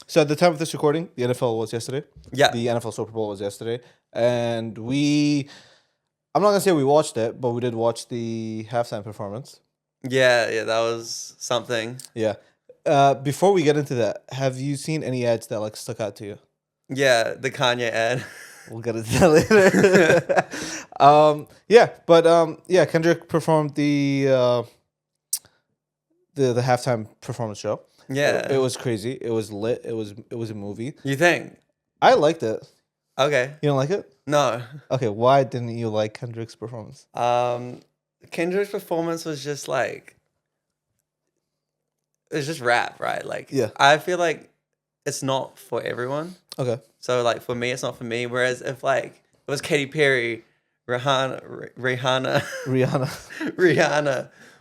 So at the time of this recording, the NFL was yesterday. Yeah. The NFL Super Bowl was yesterday, and I'm not gonna say we watched it, but we did watch the halftime performance. Yeah, that was something. Yeah. Before we get into that, have you seen any ads that like stuck out to you? Yeah, the Kanye ad. We'll get into that later. Kendrick performed the halftime performance show. Yeah. It was crazy. It was lit. It was a movie. You think? I liked it. Okay. You don't like it? No. Okay, why didn't you like Kendrick's performance? Kendrick's performance was just like, it's just rap, right? Like, Yeah. I feel like it's not for everyone. Okay. So like for me, it's not for me. Whereas if like it was Katy Perry, Rihanna,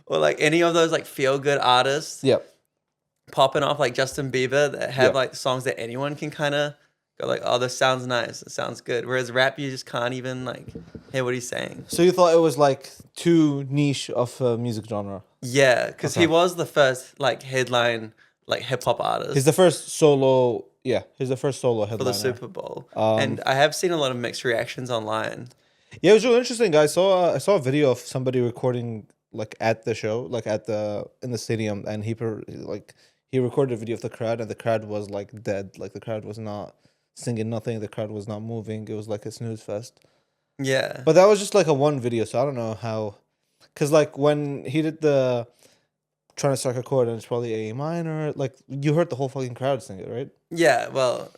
or like any of those like feel good artists, Yep. popping off like Justin Bieber that have Yep. like songs that anyone can kind of go like, oh, this sounds nice, it sounds good. Whereas rap, you just can't even like hear what he's saying. So you thought it was like too niche of a music genre? Yeah, because Okay. he was the first like headline like hip hop artist. He's the first solo. Yeah, he's the first solo headliner for the Super Bowl, Um, and I have seen a lot of mixed reactions online. Yeah, it was really interesting. I saw a video of somebody recording like at the show, like in the stadium, and he recorded a video of the crowd, and the crowd was like dead. Like the crowd was not singing nothing. The crowd was not moving. It was like a snooze fest. Yeah, But that was just like a one video, so I don't know how, because like when he did the trying to strike a chord and it's probably A minor, like you heard the whole fucking crowd sing it, right? yeah. Well,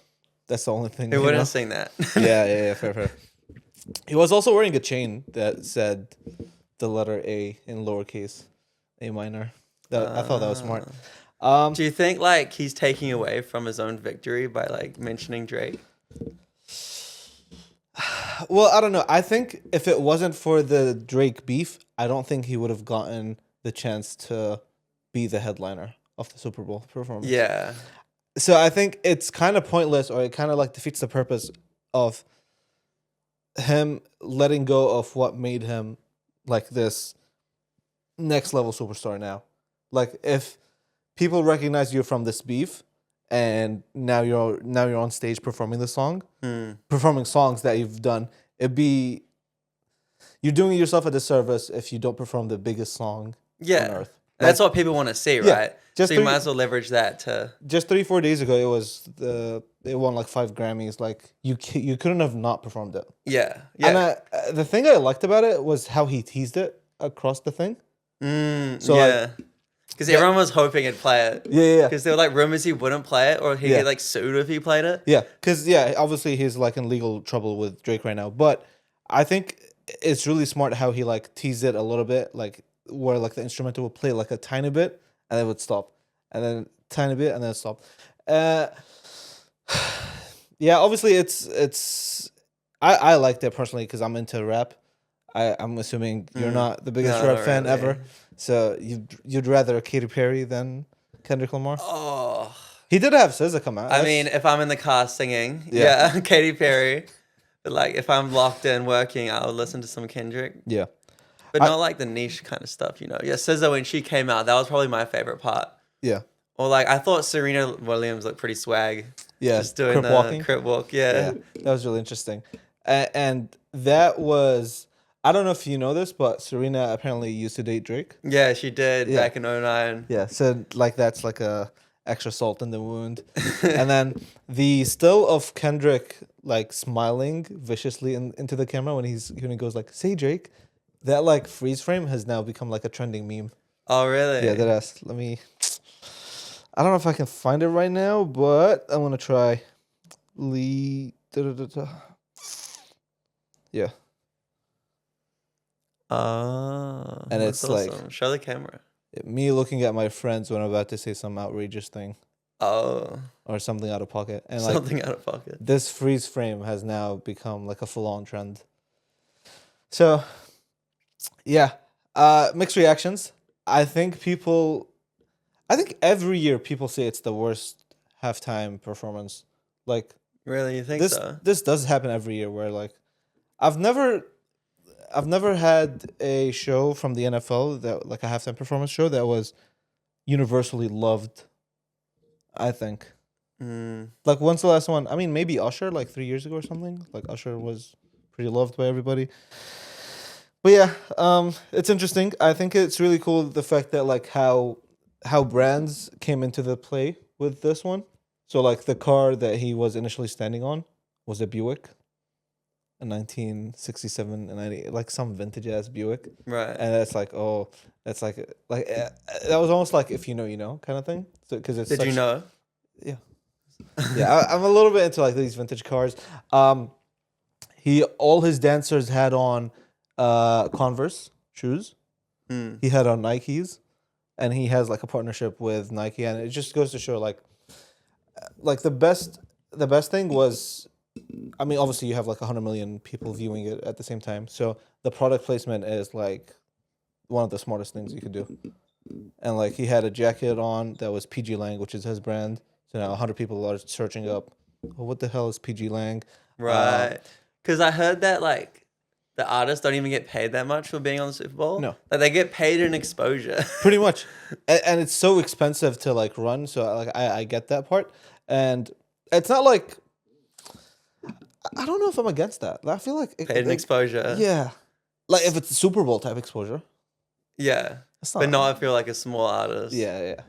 That's the only thing. who you wouldn't know? sing that? Yeah, fair. He was also wearing a chain that said the letter A in lowercase, A minor. I thought that was smart. Do you think like he's taking away from his own victory by like mentioning Drake? Well, I don't know. I think if it wasn't for the Drake beef, I don't think he would have gotten the chance to be the headliner of the Super Bowl performance. Yeah, So I think it's kind of pointless, or it kind of like defeats the purpose of him letting go of what made him like this next level superstar now. Like if people recognize you from this beef and now you're on stage performing the song, performing songs that you've done, you're doing yourself a disservice if you don't perform the biggest song on earth. That's what people want to see, Yeah, right? So you might as well leverage that to. Just 3-4 days ago, it won like 5 Grammys. Like you couldn't have not performed it. Yeah. And the thing I liked about it was how he teased it across the thing. So yeah. Because everyone was hoping he'd play it. Yeah. Because there were like rumors he wouldn't play it, or he'd get like sued if he played it. Yeah, because obviously he's like in legal trouble with Drake right now. But I think it's really smart how he like teased it a little bit, like where like the instrumental would play like a tiny bit and then it would stop, and then tiny bit and then stop. Yeah, obviously it's I liked it personally because I'm into rap. I'm assuming you're not the biggest rap fan ever, so you'd rather Katy Perry than Kendrick Lamar. Oh, he did have SZA come out. I mean, if I'm in the car singing, Katy Perry. But like, if I'm locked in working, I'll listen to some Kendrick. Yeah. But not like the niche kind of stuff, you know. Yeah, SZA, when she came out, that was probably my favorite part. Yeah. Or like, I thought Serena Williams looked pretty swag. Yeah. Just doing the crip walk. Yeah. That was really interesting. And that was, I don't know if you know this, but Serena apparently used to date Drake. Yeah, she did back in 2009. Yeah. So like that's like a extra salt in the wound. And then the still of Kendrick like smiling viciously into the camera when he goes like, "Say Drake." That like freeze frame has now become like a trending meme. Oh really? Yeah, let me. I don't know if I can find it right now, but I'm gonna try. Yeah. And it's awesome. like show the camera. Me looking at my friends when I'm about to say some outrageous thing. Oh. Or something out of pocket, and something out of pocket. This freeze frame has now become like a full-on trend. So. Yeah. Mixed reactions. I think every year people say it's the worst halftime performance. Like really, you think so? This does happen every year where like I've never had a show from the NFL that like a halftime performance show that was universally loved, I think. Like, when's the last one? I mean, maybe Usher, like 3 years ago or something. Like, Usher was pretty loved by everybody. But yeah, it's interesting. I think it's really cool the fact that like how brands came into the play with this one. So like the car that he was initially standing on was a Buick, a 1967 and 90, like some vintage ass Buick, Right. and that's like, oh, that's like that was almost like if you know you know kind of thing. So because it's Did you such, know? yeah, yeah. I'm a little bit into like these vintage cars. He all his dancers had on Converse shoes. Mm. He had on Nikes, and he has like a partnership with Nike, and it just goes to show like the best thing was, I mean, obviously you have like 100 million people viewing it at the same time, so the product placement is like one of the smartest things you could do. And like he had a jacket on that was PG Lang, which is his brand. So now 100 people are searching up, oh, what the hell is PG Lang? Right. Because I heard that like the artists don't even get paid that much for being on the Super Bowl. No. Like they get paid in exposure. Pretty much, and it's so expensive to like run. So like I get that part, and it's not like I don't know if I'm against that. I feel like Paid in exposure. yeah, like if it's a Super Bowl type exposure, Yeah. that's But not if you're like a small artist. yeah, yeah.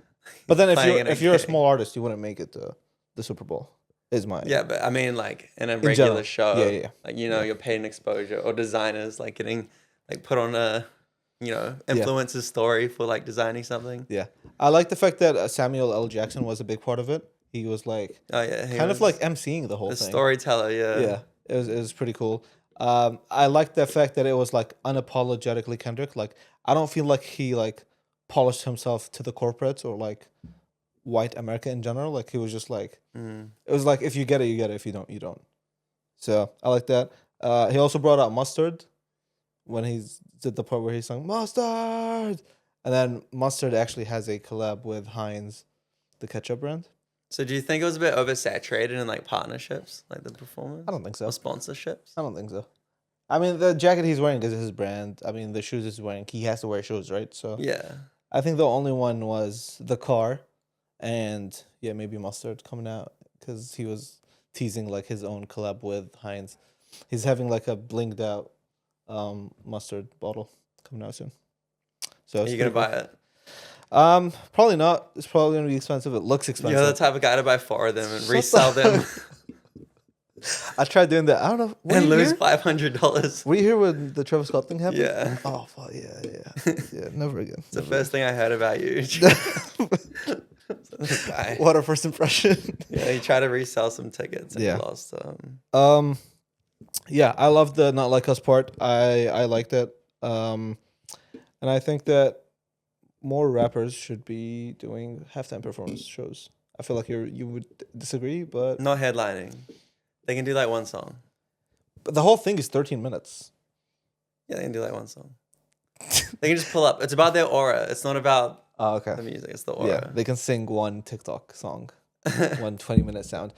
But then if Playing you're in a if you're a gig. small artist, you wouldn't make it to the Super Bowl. Is my Yeah, but I mean, like in a general. regular show, Yeah, yeah, yeah. like you're paid in exposure, or designers like getting like put on a, influencer's story for like designing something. Yeah. I like the fact that Samuel L. Jackson was a big part of it. He was like Oh yeah, he kind of was like emceeing the whole the thing. storyteller. Yeah, Yeah, it was pretty cool. I like the fact that it was like unapologetically Kendrick. Like I don't feel like he like polished himself to the corporates or like white America in general. Like he was just like it was like if you get it, you get it. If you don't, you don't. So I like that. He also brought out Mustard when he did the part where he sung Mustard, and then Mustard actually has a collab with Heinz, the ketchup brand. So do you think it was a bit oversaturated in like partnerships, like the performance? I don't think so. Or sponsorships? I don't think so. I mean, the jacket he's wearing is his brand. I mean, the shoes he's wearing, he has to wear shoes, right? So Yeah. I think the only one was the car, and yeah, maybe Mustard coming out because he was teasing like his own collab with Heinz. He's having like a blinged out mustard bottle coming out soon. So Are you gonna buy it? probably not. It's probably gonna be expensive. It looks expensive. You're the type of guy to buy 4 of them and Shut resell the- them I tried doing that. I don't know. Were and you lose here? $500. Were you here when the Travis Scott thing happened? Yeah. Oh, fuck, yeah. Never again. It's the first thing I heard about you. Guy. What a first impression. Yeah, he tried to resell some tickets and Yeah. he lost. Yeah, I love the Not Like Us part. I liked it. And I think that more rappers should be doing halftime performance shows. I feel like you would disagree, but Not headlining. They can do like one song. the whole thing is 13 minutes. Yeah, they can do like one song. They can just pull up. It's about their aura. It's not about Oh, okay. the music. It's the Yeah, aura. they can sing one TikTok song, one 20-minute sound.